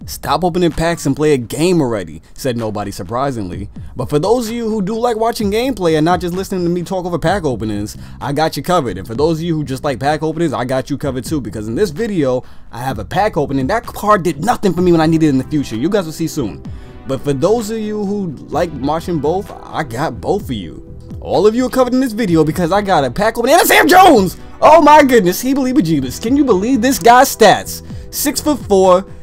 Stop opening packs and play a game already, said nobody surprisingly. But for those of you who do like watching gameplay and not just listening to me talk over pack openings, I got you covered. And for those of you who just like pack openings, I got you covered too, because in this video, I have a pack opening. That card did nothing for me when I needed it in the future. You guys will see soon. But for those of you who like watching both, I got both of you. All of you are covered in this video because I got a pack opening and a Sam Jones! Oh my goodness, he believe Jeebus. Can you believe this guy's stats? 6'4".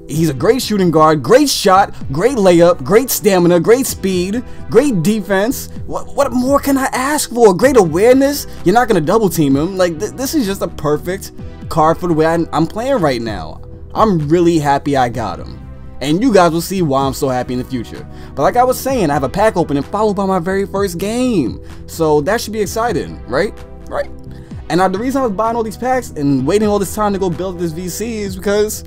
He's a great shooting guard, great shot, great layup, great stamina, great speed, great defense. What more can I ask for? Great awareness. You're not going to double team him. Like, this is just a perfect card for the way I'm playing right now. I'm really happy I got him. And you guys will see why I'm so happy in the future. But like I was saying, I have a pack opening followed by my very first game. So that should be exciting, right? Right? And the reason I was buying all these packs and waiting all this time to go build this VC is because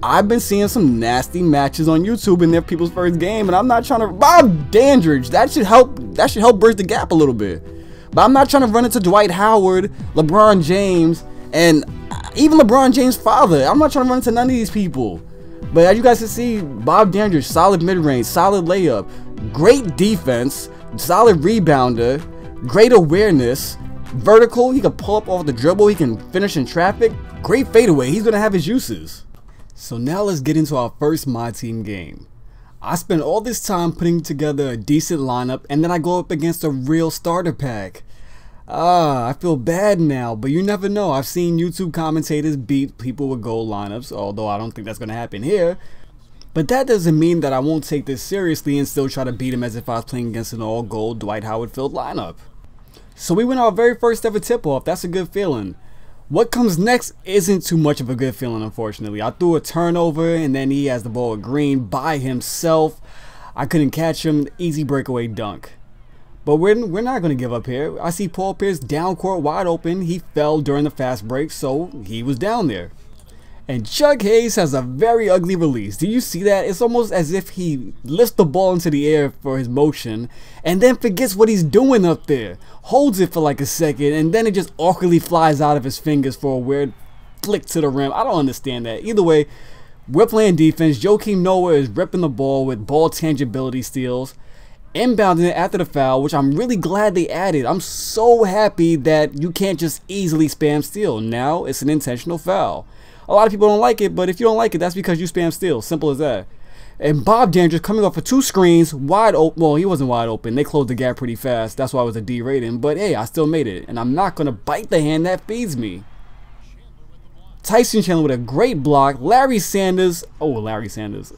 I've been seeing some nasty matches on YouTube in their people's first game, and I'm not trying to Bob Dandridge. That should help bridge the gap a little bit. But I'm not trying to run into Dwight Howard, LeBron James, and even LeBron James' father. I'm not trying to run into none of these people. But as you guys can see, Bob Dandridge, solid mid-range, solid layup, great defense, solid rebounder, great awareness, vertical, he can pull up off the dribble, he can finish in traffic, great fadeaway, he's gonna have his uses. So now let's get into our first My Team game. I spent all this time putting together a decent lineup, and then I go up against a real starter pack. I feel bad now, but you never know. I've seen YouTube commentators beat people with gold lineups, although I don't think that's going to happen here. But that doesn't mean that I won't take this seriously and still try to beat him as if I was playing against an all-gold Dwight Howard filled lineup. So we win our very first ever tip-off. That's a good feeling. What comes next isn't too much of a good feeling, unfortunately. I threw a turnover, and then he has the ball with Green by himself. I couldn't catch him. Easy breakaway dunk. But we're not going to give up here. I see Paul Pierce down court wide open. He fell during the fast break, so he was down there. And Chuck Hayes has a very ugly release. Do you see that? It's almost as if he lifts the ball into the air for his motion and then forgets what he's doing up there. Holds it for like a second and then it just awkwardly flies out of his fingers for a weird flick to the rim. I don't understand that. Either way, we're playing defense. Joakim Noah is ripping the ball with ball tangibility steals. Inbounding it after the foul, which I'm really glad they added. I'm so happy that you can't just easily spam steal. Now it's an intentional foul. A lot of people don't like it, but if you don't like it, that's because you spam steal. Simple as that. And Bob Dandridge coming off for 2 screens, wide open. Well, he wasn't wide open. They closed the gap pretty fast. That's why it was a D rating. But hey, I still made it. And I'm not going to bite the hand that feeds me. Tyson Chandler with a great block. Larry Sanders. Oh, Larry Sanders.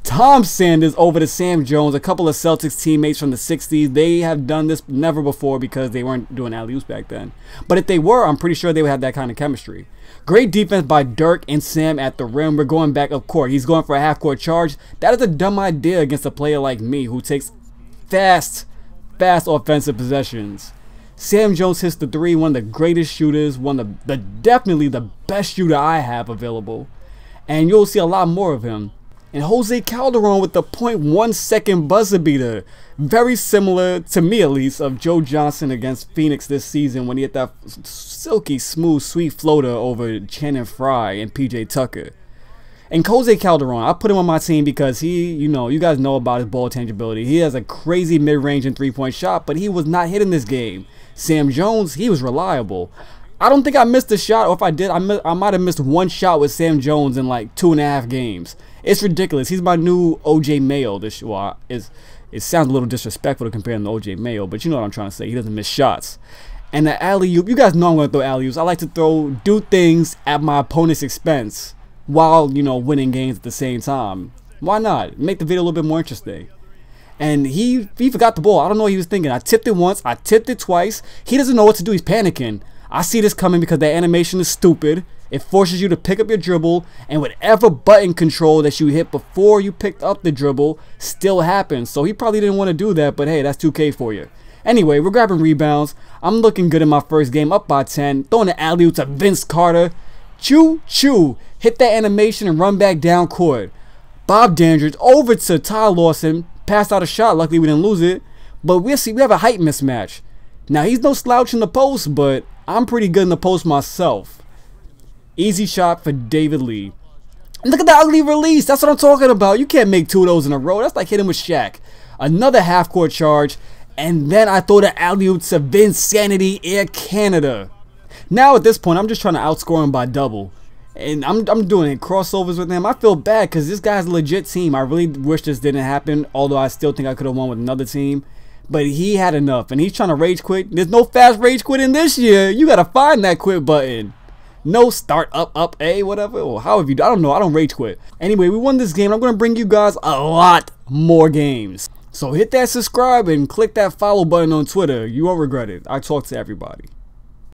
Tom Sanders over to Sam Jones. A couple of Celtics teammates from the 60s. They have done this never before because they weren't doing alley-oops back then. But if they were, I'm pretty sure they would have that kind of chemistry. Great defense by Dirk and Sam at the rim. We're going back up court. He's going for a half-court charge. That is a dumb idea against a player like me who takes fast offensive possessions. Sam Jones hits the 3, one of the greatest shooters, definitely the best shooter I have available. And you'll see a lot more of him. And Jose Calderon with the 0.1 second buzzer beater. Very similar, to me at least, of Joe Johnson against Phoenix this season when he hit that silky, smooth, sweet floater over Channing Frye and PJ Tucker. And Jose Calderon, I put him on my team because he, you guys know about his ball tangibility. He has a crazy mid-range and 3-point shot, but he was not hitting this game. Sam Jones, he was reliable. I don't think I missed a shot, or if I did, I might have missed 1 shot with Sam Jones in like 2.5 games. It's ridiculous. He's my new OJ Mayo. It sounds a little disrespectful to compare him to OJ Mayo, but you know what I'm trying to say. He doesn't miss shots. And the alley-oop, you guys know I'm going to throw alley-oops. I like to do things at my opponent's expense while, winning games at the same time. Why not? Make the video a little bit more interesting. And he forgot the ball. I don't know what he was thinking. I tipped it once. I tipped it twice. He doesn't know what to do. He's panicking. I see this coming because that animation is stupid. It forces you to pick up your dribble, and whatever button control that you hit before you picked up the dribble still happens. So he probably didn't want to do that, but hey, that's 2K for you. Anyway, we're grabbing rebounds. I'm looking good in my first game, up by 10. Throwing the alley-oop to Vince Carter. Choo. Hit that animation and run back down court. Bob Dandridge over to Ty Lawson. Passed out a shot. Luckily, we didn't lose it. But we have a height mismatch. Now, he's no slouch in the post, but I'm pretty good in the post myself. Easy shot for David Lee. And look at the ugly release. That's what I'm talking about. You can't make 2 of those in a row. That's like hitting with Shaq. Another half-court charge. And then I throw the alley-oop to Vince Sanity Air Canada. Now at this point, I'm just trying to outscore him by double. And I'm doing crossovers with him. I feel bad because this guy's a legit team. I really wish this didn't happen. Although I still think I could have won with another team. But he had enough. And he's trying to rage quit. There's no fast rage quitting this year. You got to find that quit button. No start up A whatever, or however you do. I don't know. I don't rage quit. Anyway, we won this game. I'm going to bring you guys a lot more games. So hit that subscribe and click that follow button on Twitter. You won't regret it. I talk to everybody.